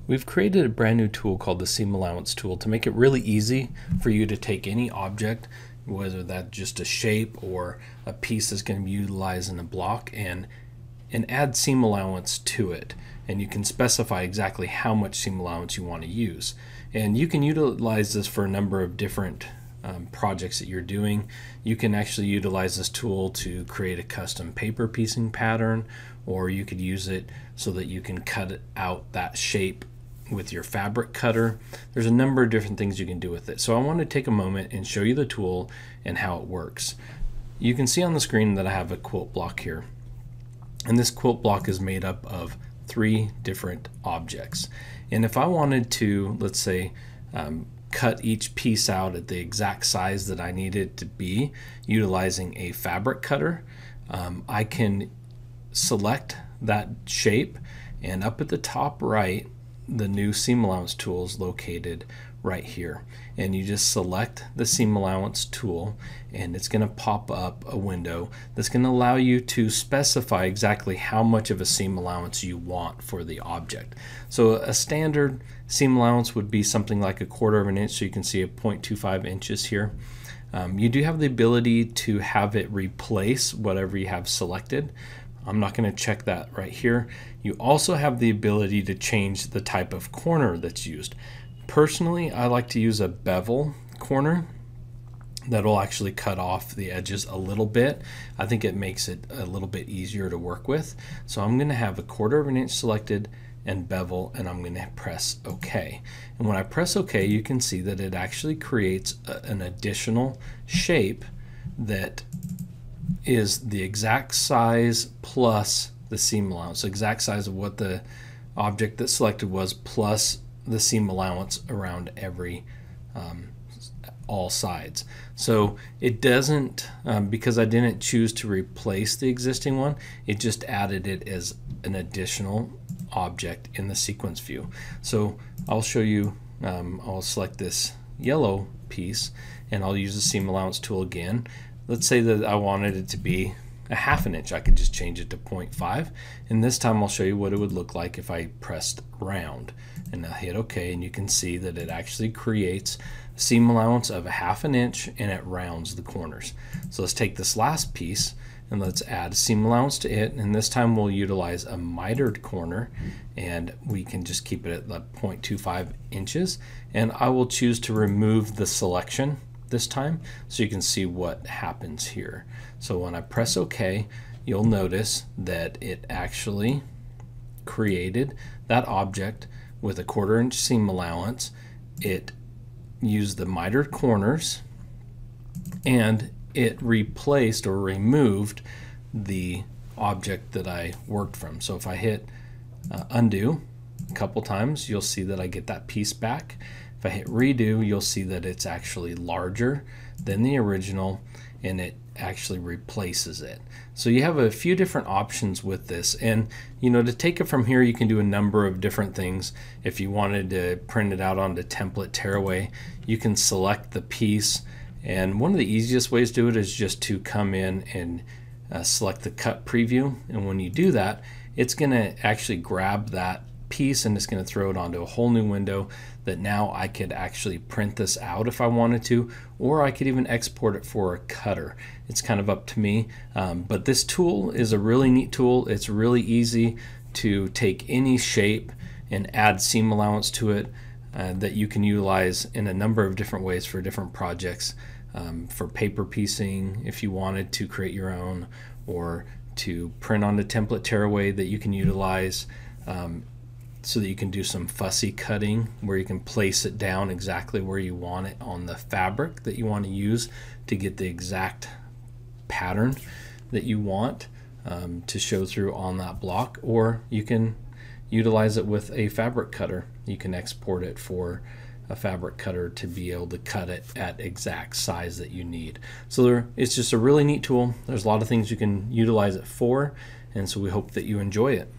We've created a brand new tool called the Seam Allowance tool to make it really easy for you to take any object, whether that's just a shape or a piece that's going to be utilized in a block, and add seam allowance to it. And you can specify exactly how much seam allowance you want to use. And you can utilize this for a number of different projects that you're doing. You can actually utilize this tool to create a custom paper piecing pattern, or you could use it so that you can cut out that shape with your fabric cutter. There's a number of different things you can do with it. So I want to take a moment and show you the tool and how it works. You can see on the screen that I have a quilt block here. And this quilt block is made up of 3 different objects. And if I wanted to, let's say, cut each piece out at the exact size that I need it to be utilizing a fabric cutter, I can select that shape, and up at the top right, the new seam allowance tool is located right here, and you just select the seam allowance tool and it's going to pop up a window that's going to allow you to specify exactly how much of a seam allowance you want for the object. So a standard seam allowance would be something like 1/4 of an inch, so you can see a 0.25 inches here. You do have the ability to have it replace whatever you have selected. I'm not going to check that right here. You also have the ability to change the type of corner that's used. Personally, I like to use a bevel corner that'll actually cut off the edges a little bit. I think it makes it a little bit easier to work with. So I'm going to have 1/4 of an inch selected and bevel, and I'm going to press OK. And when I press OK, you can see that it actually creates an additional shape that is the exact size plus the seam allowance, the exact size of what the object that's selected was, plus the seam allowance around every all sides. So it doesn't, because I didn't choose to replace the existing one, it just added it as an additional object in the sequence view. So I'll show you, I'll select this yellow piece and I'll use the seam allowance tool again. Let's say that I wanted it to be 1/2 an inch. I could just change it to 0.5, and this time I'll show you what it would look like if I pressed round, and I hit OK, and you can see that it actually creates a seam allowance of 1/2 an inch and it rounds the corners. So let's take this last piece and let's add a seam allowance to it, and this time we'll utilize a mitered corner, and we can just keep it at the 0.25 inches, and I will choose to remove the selection this time so you can see what happens here. So when I press OK, you'll notice that it actually created that object with a 1/4 inch seam allowance. It used the mitered corners and it replaced or removed the object that I worked from. So if I hit undo a couple times, you'll see that I get that piece back. If I hit redo, you'll see that it's actually larger than the original and it actually replaces it. So you have a few different options with this, and to take it from here, you can do a number of different things. If you wanted to print it out onto template tearaway, you can select the piece, and one of the easiest ways to do it is just to come in and select the cut preview, and when you do that, it's going to actually grab that piece and it's going to throw it onto a whole new window that now I could actually print this out if I wanted to, or I could even export it for a cutter. It's kind of up to me, but this tool is a really neat tool. It's really easy to take any shape and add seam allowance to it that you can utilize in a number of different ways for different projects, for paper piecing if you wanted to create your own, or to print on a template tearaway that you can utilize, so that you can do some fussy cutting where you can place it down exactly where you want it on the fabric that you want to use to get the exact pattern that you want to show through on that block. Or you can utilize it with a fabric cutter. You can export it for a fabric cutter to be able to cut it at exact size that you need. So it's just a really neat tool. There's a lot of things you can utilize it for, and so we hope that you enjoy it.